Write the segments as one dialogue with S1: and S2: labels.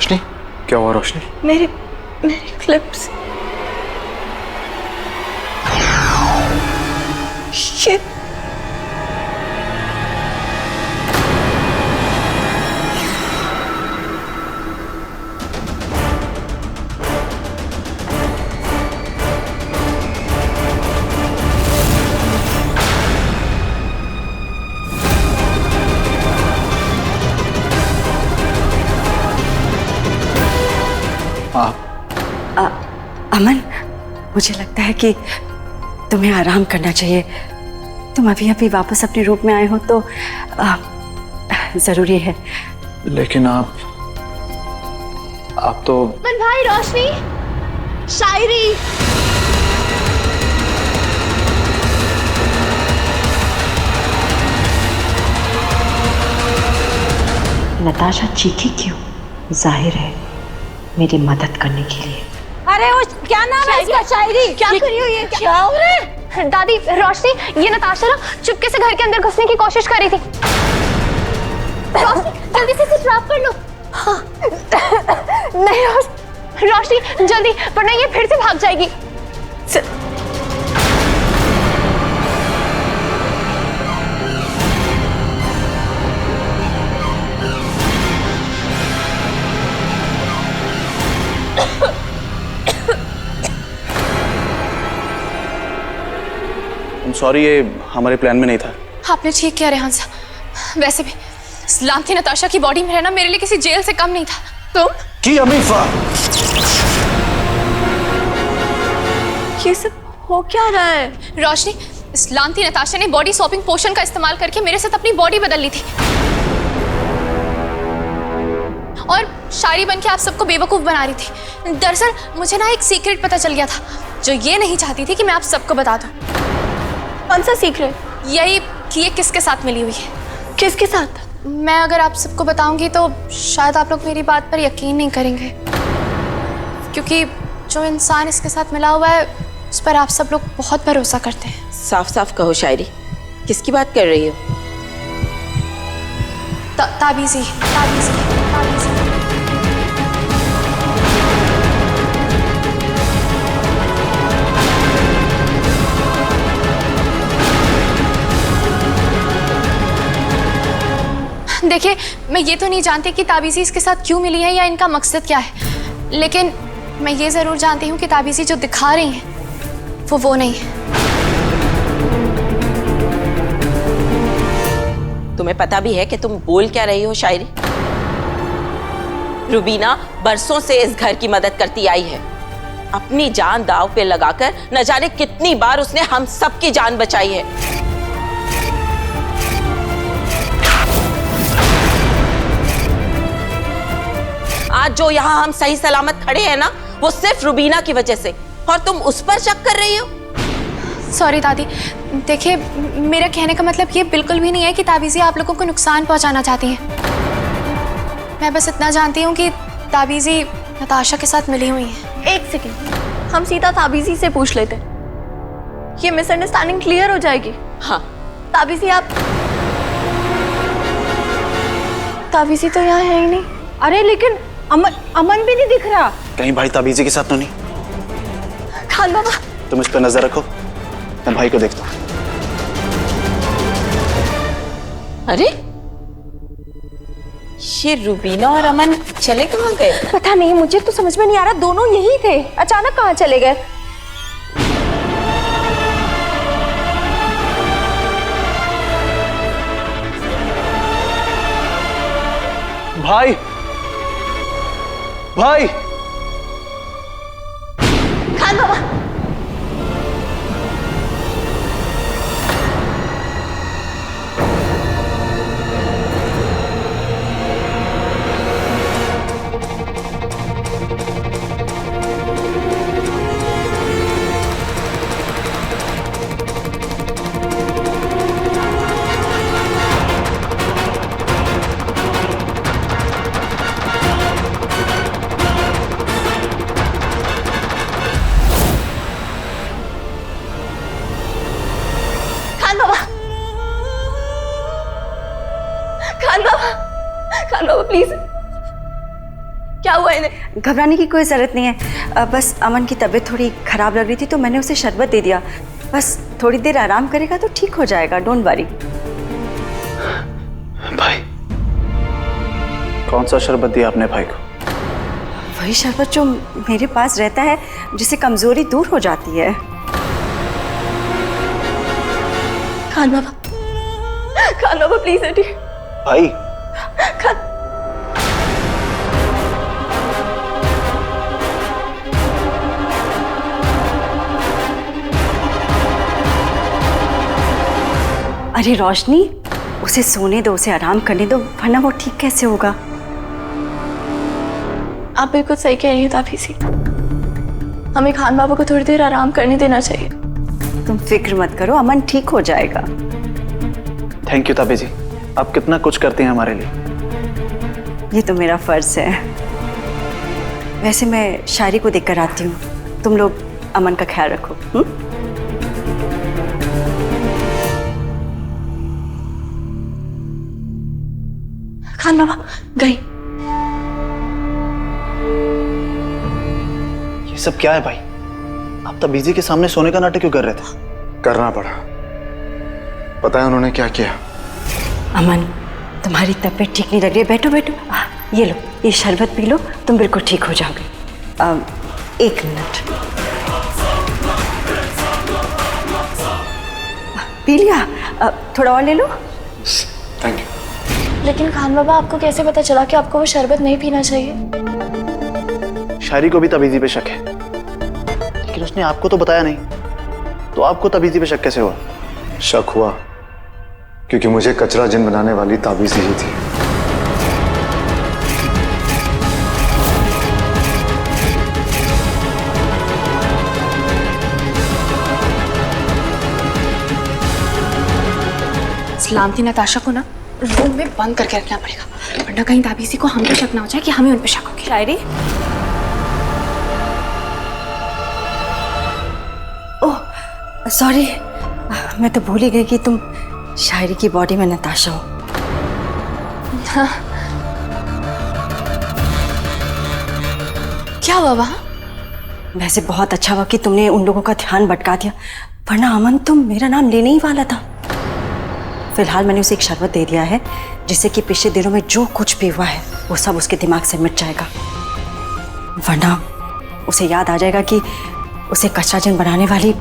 S1: रोशनी, क्या हुआ रोशनी?
S2: मेरे मेरे क्लिप्स। ये अमन, मुझे लगता है कि तुम्हें आराम करना चाहिए। तुम अभी अभी वापस अपने रूप में आए हो तो जरूरी है।
S1: लेकिन आप तो
S2: अमन भाई, रोशनी, शायरी। नताशा चीखी क्यों? जाहिर है मेरी मदद करने के लिए।
S3: अरे वो क्या नाम है इसका? शायरी।
S2: क्या कर रही हो? ये
S3: क्या हो रहा है?
S4: दादी, रोशनी, ये नताशा ना चुपके से घर के अंदर घुसने की कोशिश कर रही थी। रोशनी, जल्दी से इसे ट्रैप कर लो। हाँ। नहीं रोशनी, जल्दी, वरना ये फिर से भाग जाएगी।
S1: सॉरी, ये हमारे प्लान में नहीं था।
S4: आपने ठीक किया रेहान साहब। वैसे भी लांथी नताशा की बॉडी में रहना मेरे लिए किसी जेल से कम नहीं था। तुम
S1: की अमीफा,
S2: ये सब हो क्या रहा है?
S4: रोशनी, इस लांथी नताशा ने बॉडी स्वैपिंग पोशन का इस्तेमाल करके मेरे साथ अपनी बॉडी बदल ली थी और शायरी बनके आप सबको बेवकूफ बना रही थी। दरअसल मुझे ना एक सीक्रेट पता चल गया था जो ये नहीं चाहती थी कि मैं आप सबको बता दूं।
S2: कौन सा सीक्रेट?
S4: यही कि ये किसके साथ मिली हुई है।
S2: किसके साथ?
S4: मैं अगर आप सबको बताऊंगी तो शायद आप लोग मेरी बात पर यकीन नहीं करेंगे, क्योंकि जो इंसान इसके साथ मिला हुआ है उस पर आप सब लोग बहुत भरोसा करते हैं।
S3: साफ साफ कहो शायरी, किसकी बात कर रही हो?
S4: ताबीज़ी, ताबीज़ी, ताबीज़ी। देखिए, मैं ये तो नहीं जानती कि ताबीज़ी इसके साथ क्यों मिली है या इनका मकसद क्या है, लेकिन मैं ये ज़रूर जानती हूँ कि ताबीज़ी जो दिखा रही हैं वो नहीं है।
S3: तुम्हें पता भी है कि तुम बोल क्या रही हो शायरी? रुबीना बरसों से इस घर की मदद करती आई है। अपनी जान दांव पे लगाकर न जाने कितनी बार उसने हम सबकी जान बचाई है। आज जो यहाँ हम सही सलामत खड़े हैं ना, वो सिर्फ रुबीना की वजह से, और तुम उस पर शक कर रही हो।
S4: सॉरी दादी, देखिए मेरा कहने का मतलब ये बिल्कुल भी नहीं है कि ताबीज़ी आप लोगों को नुकसान पहुंचाना चाहती हैं। मैं बस इतना जानती हूँ कि ताबीज़ी नताशा के साथ मिली हुई है।
S2: एक सेकेंड, हम सीधा ताबीज़ी से पूछ लेते हैं, ये मिसअंडरस्टैंडिंग क्लियर हो जाएगी।
S3: हाँ
S2: ताबीज़ी, आप ताबीज़ी तो यहाँ है ही नहीं।
S3: अरे लेकिन अमन भी नहीं दिख रहा।
S1: कहीं भाई ताबीज़ी के साथ तो नहीं?
S2: खान बाबा,
S1: तुम इस पर नजर रखो, मैं भाई को देखता हूँ।
S3: अरे ये रुबीना और अमन चले कहाँ गए?
S2: पता नहीं, मुझे तो समझ में नहीं आ रहा, दोनों यही थे, अचानक कहाँ चले गए?
S1: भाई, भाई,
S2: खान बाबा, खान बाबा, खान बाबा प्लीज,
S3: क्या हुआ इन्हें?
S2: घबराने की कोई ज़रूरत नहीं है। बस अमन की तबीयत थोड़ी ख़राब लग रही थी तो मैंने उसे शरबत दे दिया। बस थोड़ी देर आराम करेगा तो ठीक हो जाएगा, डोंट वरी।
S1: भाई, कौन सा शरबत दिया आपने भाई को?
S2: वही शरबत जो मेरे पास रहता है, जिससे कमज़ोरी दूर हो जाती है।
S4: खान बाबा, खान बाबा प्लीज हटिए।
S1: भाई,
S2: अरे रोशनी, उसे सोने दो, उसे आराम करने दो, वरना वो ठीक कैसे होगा?
S4: आप बिल्कुल सही कह रही हैं ताबी सी, हमें खान बाबा को थोड़ी देर आराम करने देना चाहिए।
S2: तुम फिक्र मत करो, अमन ठीक हो जाएगा।
S1: थैंक यू ताबी जी, आप कितना कुछ करती हैं हमारे लिए।
S2: ये तो मेरा फर्ज है। वैसे मैं शायरी को देखकर आती हूँ, तुम लोग अमन का ख्याल रखो।
S4: खान बाबा गई।
S1: ये सब क्या है भाई? आप ताबीजी के सामने सोने का नाटक क्यों कर रहे थे?
S5: करना पड़ा। पता है उन्होंने क्या किया?
S2: अमन, तुम्हारी तबीयत ठीक नहीं लग रही है, बैठो बैठो। ये लो, ये शरबत पी लो, तुम बिल्कुल ठीक हो जाओगे। 1 मिनट। पी लिया? थोड़ा और ले लो।
S5: Thank you.
S4: लेकिन खान बाबा, आपको कैसे पता चला कि आपको वो शरबत नहीं पीना चाहिए?
S1: शायरी को भी ताबीजी पे शक है, लेकिन उसने आपको तो बताया नहीं, तो आपको ताबीजी पे शक कैसे हुआ?
S5: शक हुआ क्योंकि मुझे कचरा जिन बनाने वाली ताबीज़ ही थी।
S6: सलामती नताशा को ना रूम में बंद करके रखना पड़ेगा, वरना कहीं ताबीजी को हम पे शक ना हो जाए कि हमें उन पे शक होगी।
S2: शायरी? ओह सॉरी, मैं तो भूल ही गई कि तुम शायरी की बॉडी में नताशा हो।
S6: क्या हुआ वहाँ?
S2: वैसे बहुत अच्छा हुआ कि तुमने उन लोगों का ध्यान भटका दिया, वरना अमन तो मेरा नाम लेने ही वाला था। फिलहाल मैंने उसे एक शरबत दे दिया है, जिससे कि पिछले दिनों में जो कुछ भी हुआ है वो सब उसके दिमाग से मिट जाएगा, वरना उसे याद आ जाएगा कि उसे कचरा जिन बनाने वाली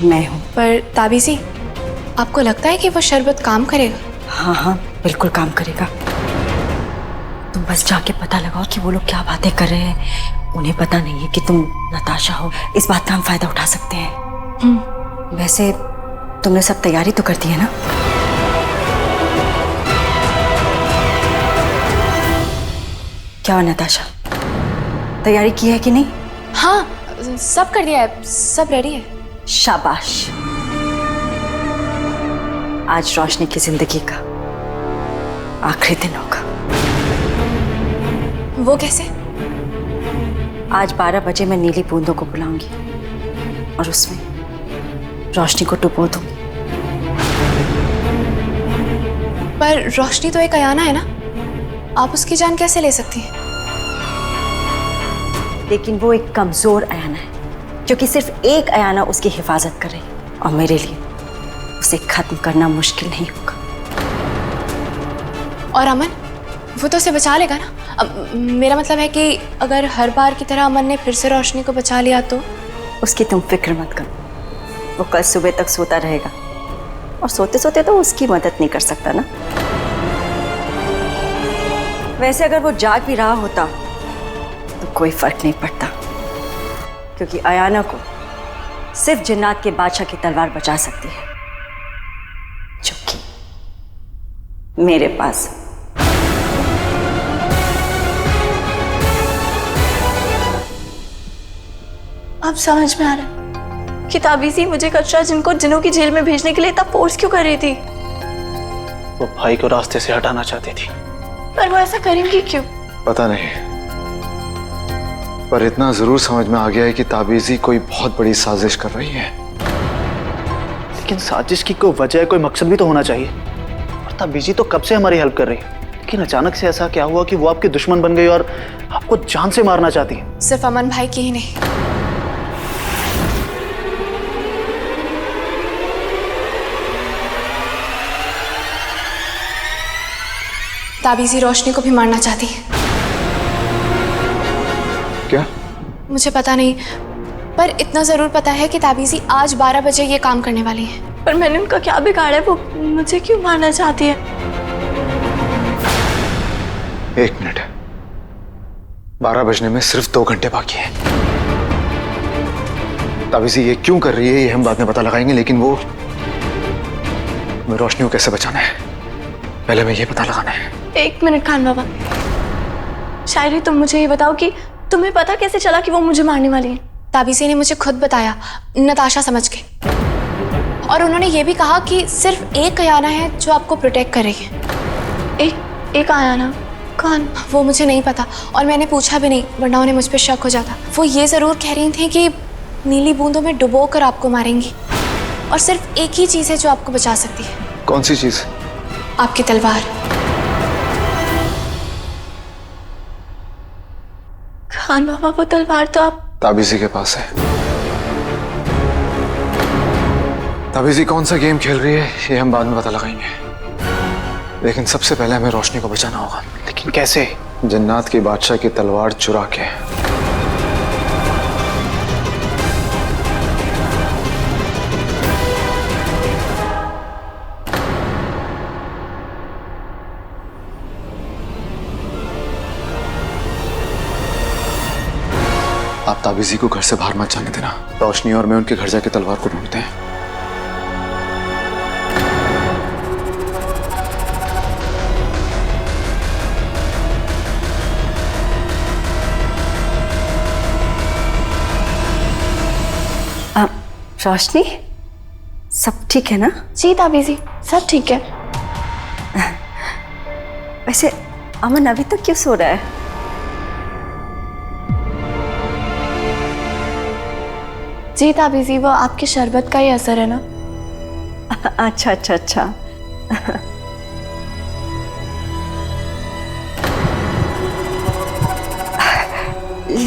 S2: मैं हूँ।
S6: पर ताबीजी, आपको लगता है कि वो शरबत काम करेगा?
S2: हाँ हाँ, बिल्कुल काम करेगा। तुम बस जाके पता लगाओ कि वो लोग क्या बातें कर रहे हैं। उन्हें पता नहीं है कि तुम नताशा हो, इस बात का हम फायदा उठा सकते हैं। वैसे तुमने सब तैयारी तो कर दी है ना? क्या हुआ नताशा, तैयारी की है कि नहीं?
S6: हाँ, सब कर दिया है, सब रेडी है।
S2: शाबाश। आज रोशनी की जिंदगी का आखिरी दिन होगा।
S6: वो कैसे?
S2: आज 12 बजे मैं नीली बूंदों को बुलाऊंगी और उसमें रोशनी को डुबो दूंगी।
S6: पर रोशनी तो एक अयाना है ना, आप उसकी जान कैसे ले सकती हैं?
S2: लेकिन वो एक कमजोर अयाना है, क्योंकि सिर्फ एक अयाना उसकी हिफाजत कर रही है, और मेरे लिए उसे खत्म करना मुश्किल नहीं होगा।
S6: और अमन, वो तो उसे बचा लेगा ना? अब मेरा मतलब है कि अगर हर बार की तरह अमन ने फिर से रोशनी को बचा लिया तो?
S2: उसकी तुम फिक्र मत करो, वो कल सुबह तक सोता रहेगा, और सोते सोते तो उसकी मदद नहीं कर सकता ना। वैसे अगर वो जाग भी रहा होता तो कोई फर्क नहीं पड़ता, क्योंकि अयाना को सिर्फ जिन्नात के बादशाह की तलवार बचा सकती है, जो कि मेरे पास।
S4: अब समझ में आ रहा है कि ताबीजी मुझे कचरा जिनको जिनों की जेल में भेजने के लिए इतना फोर्स क्यों कर रही थी।
S1: वो भाई को रास्ते से हटाना चाहती थी।
S4: पर वो ऐसा करेंगी क्यों?
S5: पता नहीं, पर इतना जरूर समझ में आ गया है कि ताबीजी कोई बहुत बड़ी साजिश कर रही है।
S1: लेकिन साजिश की कोई वजह, कोई मकसद भी तो होना चाहिए। और ताबीजी तो कब से हमारी हेल्प कर रही है, लेकिन अचानक से ऐसा क्या हुआ कि वो आपके दुश्मन बन गई और आपको जान से मारना चाहती है?
S6: सिर्फ अमन भाई की ही नहीं, ताबीजी रोशनी को भी मारना चाहती है।
S5: क्या?
S6: मुझे पता नहीं, पर इतना जरूर पता है कि ताबीजी आज 12 बजे ये काम करने वाली है।
S7: पर मैंने उनका क्या बिगाड़ा है? वो मुझे क्यों मारना चाहती है?
S5: 1 मिनट, 12 बजने में सिर्फ 2 घंटे बाकी है। ताबीजी ये क्यों कर रही है ये हम बाद में पता लगाएंगे, लेकिन वो हमें रोशनी को कैसे बचाना है पहले हमें ये पता लगाना है।
S7: 1 मिनट खान बाबा, शायरी तुम मुझे ये बताओ कि तुम्हें पता कैसे चला कि वो मुझे मारने वाली है?
S6: ताबीजी ने मुझे खुद बताया, नताशा समझ के, और उन्होंने ये भी कहा कि सिर्फ एक कयाना है जो आपको प्रोटेक्ट कर रही है।
S7: एक आया ना? कौन?
S6: वो मुझे नहीं पता और मैंने पूछा भी नहीं, वरना उन्हें मुझ पर शक हो जाता। वो ये जरूर कह रही थी कि नीली बूंदों में डुबो कर आपको मारेंगी, और सिर्फ एक ही चीज है जो आपको बचा सकती है।
S5: कौन सी चीज?
S6: आपकी तलवार।
S7: खान बाबा, वो तलवार तो आप...
S5: ताबीजी के पास है। ताबीजी कौन सा गेम खेल रही है ये हम बाद में पता लगाएंगे, लेकिन सबसे पहले हमें रोशनी को बचाना होगा।
S1: लेकिन कैसे?
S5: जन्नात की बादशाह की तलवार चुरा के। आप ताबीजी को घर से बाहर मत जाने देना। रोशनी और मैं उनके घर जाके तलवार को ढूंढते हैं।
S2: रोशनी, सब ठीक है ना?
S7: जी ताबीजी, सब ठीक है।
S2: वैसे अमन अभी तक क्यों सो रहा है?
S7: जी ताबीजी, वो आपके शरबत का ही असर है ना।
S2: अच्छा अच्छा अच्छा।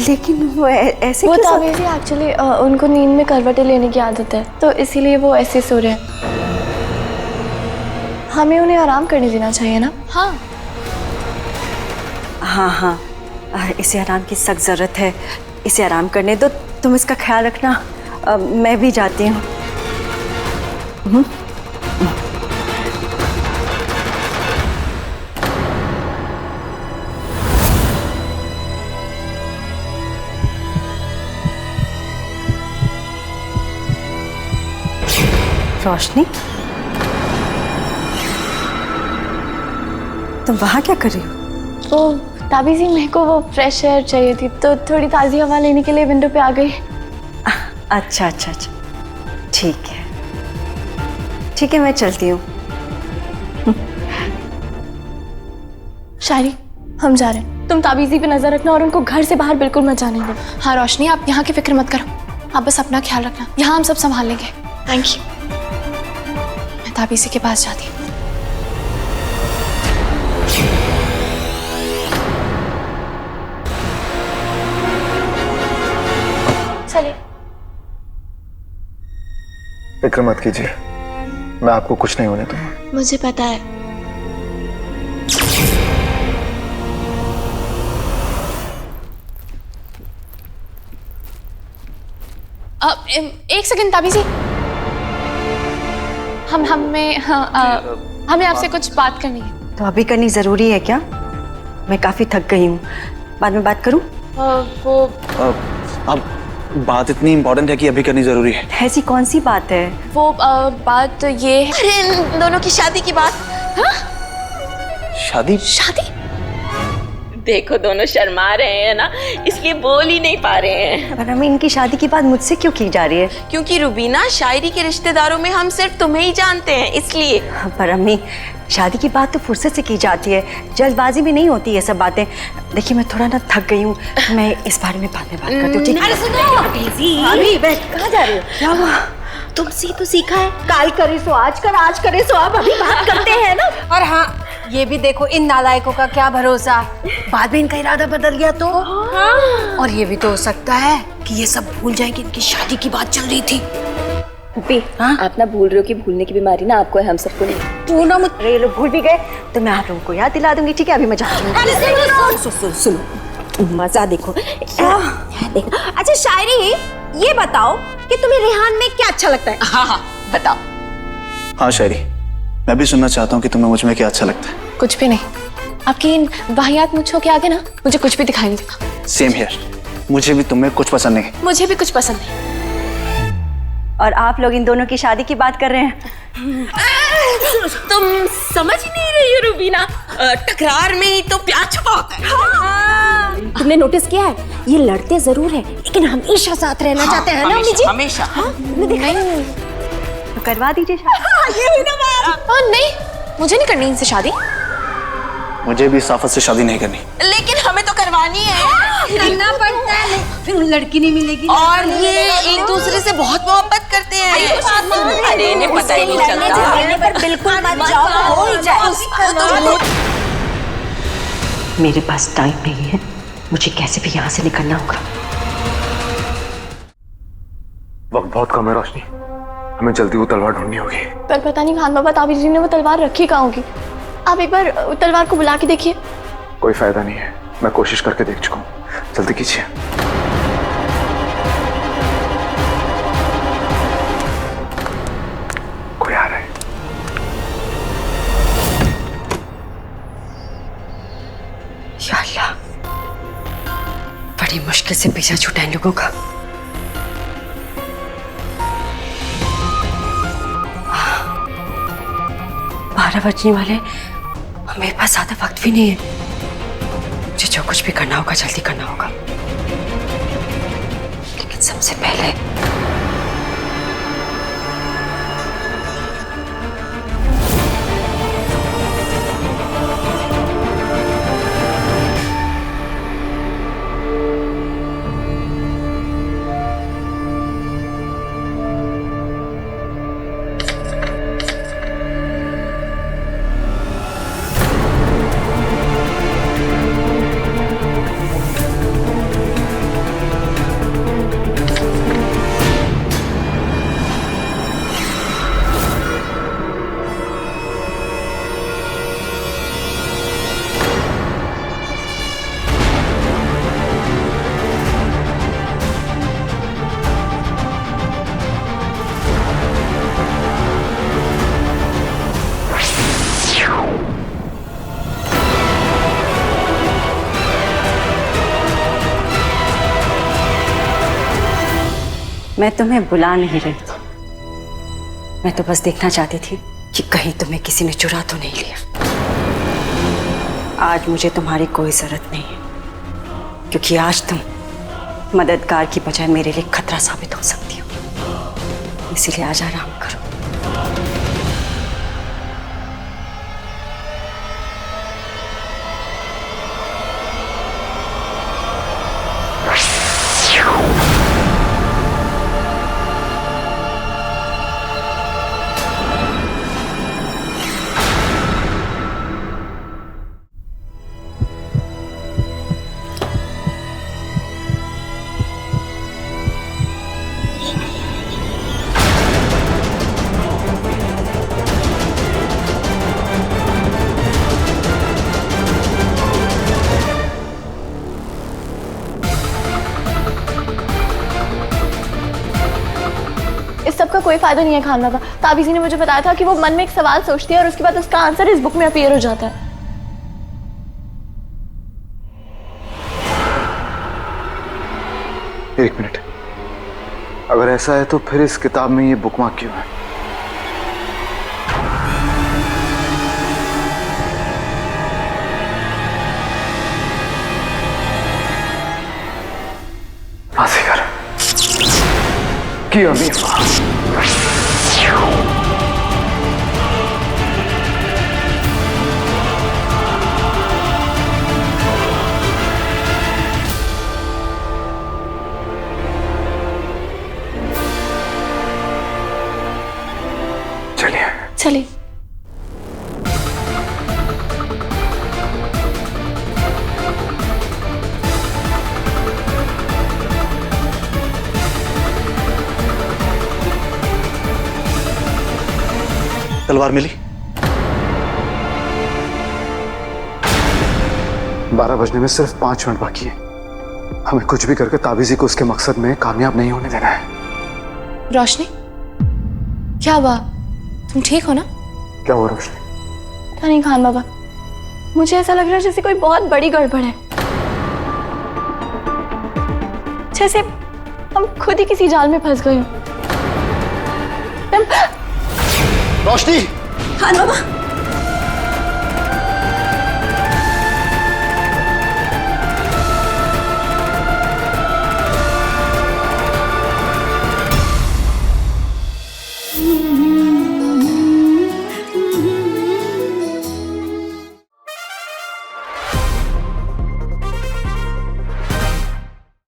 S2: लेकिन वो ऐसे
S7: वो
S2: क्यों
S7: ताबीजी एक्चुअली उनको नींद में करवटें लेने की आदत है, तो इसीलिए वो ऐसे सो रहे हैं। हमें उन्हें आराम करने देना चाहिए ना।
S6: हाँ
S2: हाँ हाँ, इसे आराम की सख्त ज़रूरत है। इसे आराम करने दो, तुम इसका ख्याल रखना। मैं भी जाती हूँ। रोशनी, तुम वहाँ क्या कर रही हो?
S7: वो ताबीजी, मेरे को वो फ्रेश एयर चाहिए थी, तो थोड़ी ताज़ी हवा लेने के लिए विंडो पे आ गई।
S2: अच्छा अच्छा अच्छा, ठीक है ठीक है, मैं चलती हूँ।
S7: शायरी, हम जा रहे हैं। तुम ताबीजी पे नजर रखना और उनको घर से बाहर बिल्कुल मत जाने दो।
S6: हाँ रोशनी, आप यहाँ की फिक्र मत करो, आप बस अपना ख्याल रखना। यहाँ हम सब संभाल लेंगे।
S7: Thank you.
S6: मैं ताबीजी के पास जाती हूँ।
S7: चलिए।
S5: फिक्र मत कीजिए, मैं आपको कुछ नहीं होने दूंगा।
S7: मुझे पता है।
S6: एक सेकंड ताबीजी, हमें आपसे कुछ बात करनी है।
S2: तो अभी करनी ज़रूरी है क्या? मैं काफ़ी थक गई हूँ, बाद में बात करूँ?
S1: अब बात इतनी इम्पोर्टेंट है कि अभी करनी जरूरी है।
S2: ऐसी कौन सी बात है?
S6: वो बात ये है।
S3: अरे इन दोनों की शादी की बात। हाँ?
S1: शादी?
S3: शादी? देखो दोनों शर्मा रहे हैं ना, इसलिए बोल ही नहीं पा रहे हैं।
S2: पर हमें इनकी शादी की बात मुझसे क्यों की जा रही है?
S3: क्योंकि रुबीना, शायरी के रिश्तेदारों में हम सिर्फ तुम्हें ही जानते हैं, इसलिए।
S2: पर अम्मी, शादी की बात तो फुर्सत से की जाती है, जल्दबाजी में नहीं होती ये सब बातें। देखिए मैं थोड़ा ना थक गई हूँ, मैं इस बारे में बाद में बात करती हूँ, ठीक है?
S8: अरे सुनो अभी बैठ, कहाँ जा रही हो?
S2: क्या हुआ?
S8: तुमसे तो सीखा है, काल करे सो आज कर, आज करे सो अब, अभी बात करते हैं ना। और हाँ, ये भी देखो, इन नालायकों का क्या भरोसा, बाद में इनका इरादा बदल गया तो। और ये भी तो हो सकता है कि ये सब भूल जाए कि इनकी शादी की बात चल रही थी।
S7: फूफी, आप ना भूल रहे हो कि भूलने की बीमारी ना आपको है, हम सबको नहीं।
S8: तू ना मुझ
S2: अरे ये लोग भूल भी गए तो मैं आप लोगों को याद दिला दूंगी, ठीक है? अभी मैं जाती हूँ।
S8: सुनो, मजा देखो क्या देखो। अच्छा शायरी, ये बताओ कि तुम्हें रेहान में क्या अच्छा लगता है?
S3: हाँ, बताओ।
S1: हाँ शायरी, मैं भी सुनना चाहता हूँ कि तुम्हें मुझ में क्या अच्छा लगता है।
S6: कुछ भी नहीं, आपकी इन वाहियात मुझों के आगे ना मुझे कुछ भी दिखाई नहीं देता।
S1: सेम हियर, मुझे भी तुम में कुछ पसंद नहीं।
S6: मुझे भी कुछ पसंद नहीं।
S2: और आप लोग इन दोनों की शादी की बात कर रहे हैं।
S3: तुम समझ ही नहीं रही हो रूबीना, टकरार में ही तो प्यार छुपा होता है।
S8: तुमने नोटिस किया है, ये लड़ते जरूर है लेकिन हमेशा साथ रहना चाहते हैं ना अम्मी जी?
S3: हमेशा।
S2: तो करवा दीजिए शादी।
S6: नहीं, मुझे नहीं करनी इनसे शादी।
S1: मुझे भी साफत से शादी नहीं करनी।
S3: लेकिन हमें तो करवानी है।
S8: करना पड़ता है, फिर लड़की नहीं मिलेगी।
S3: और ये एक दूसरे से बहुत मोहब्बत करते हैं। अरे इन्हें पता ही नहीं चलता।
S8: पर बिल्कुल मत जाओ, हो ही जाए।
S2: मेरे पास टाइम नहीं है, मुझे कैसे भी यहाँ से निकलना होगा।
S5: वक्त बहुत कम है रोशनी, हमें जल्दी वो तलवार ढूंढनी होगी।
S6: पर पता नहीं खान बाबा ताबीज जी ने वो तलवार रखी कहाँ होगी। आप एक बार तलवार को बुला के देखिए।
S5: कोई फायदा नहीं है, मैं कोशिश करके देख चुका हूँ, जल्दी कीजिए। कोई आ रहा है।
S2: या अल्लाह, बड़ी मुश्किल से पीछा छूटा इन लोगों का। 12 बजने वाले, मेरे पास ज्यादा वक्त भी नहीं है। मुझे जो कुछ भी करना होगा जल्दी करना होगा, लेकिन सबसे पहले मैं तुम्हें बुला नहीं रही थी, मैं तो बस देखना चाहती थी कि कहीं तुम्हें किसी ने चुरा तो नहीं लिया। आज मुझे तुम्हारी कोई जरूरत नहीं है, क्योंकि आज तुम मददगार की बजाय मेरे लिए खतरा साबित हो सकती हो। इसीलिए आज आराम करो।
S6: सबका कोई फायदा नहीं है खान बाबा। ताबीजी ने मुझे बताया था कि वो मन में एक सवाल सोचती है और उसके बाद उसका आंसर इस बुक में अपीयर हो जाता है।
S5: एक मिनट, अगर ऐसा है तो फिर इस किताब में ये बुकमार्क क्यों है? बाजीगर की अमीर
S6: चलिए।
S1: तलवार मिली?
S5: 12 बजने में सिर्फ 5 मिनट बाकी है। हमें कुछ भी करके ताबीजी को उसके मकसद में कामयाब नहीं होने देना है।
S6: रोशनी, क्या हुआ? तुम ठीक हो ना?
S5: क्या हुआ रोशनी?
S7: पता नहीं खान बाबा, मुझे ऐसा लग रहा है जैसे कोई बहुत बड़ी गड़बड़ है, जैसे हम खुद ही किसी जाल में फंस गए हो।
S1: रोशनी!
S2: खान बाबा,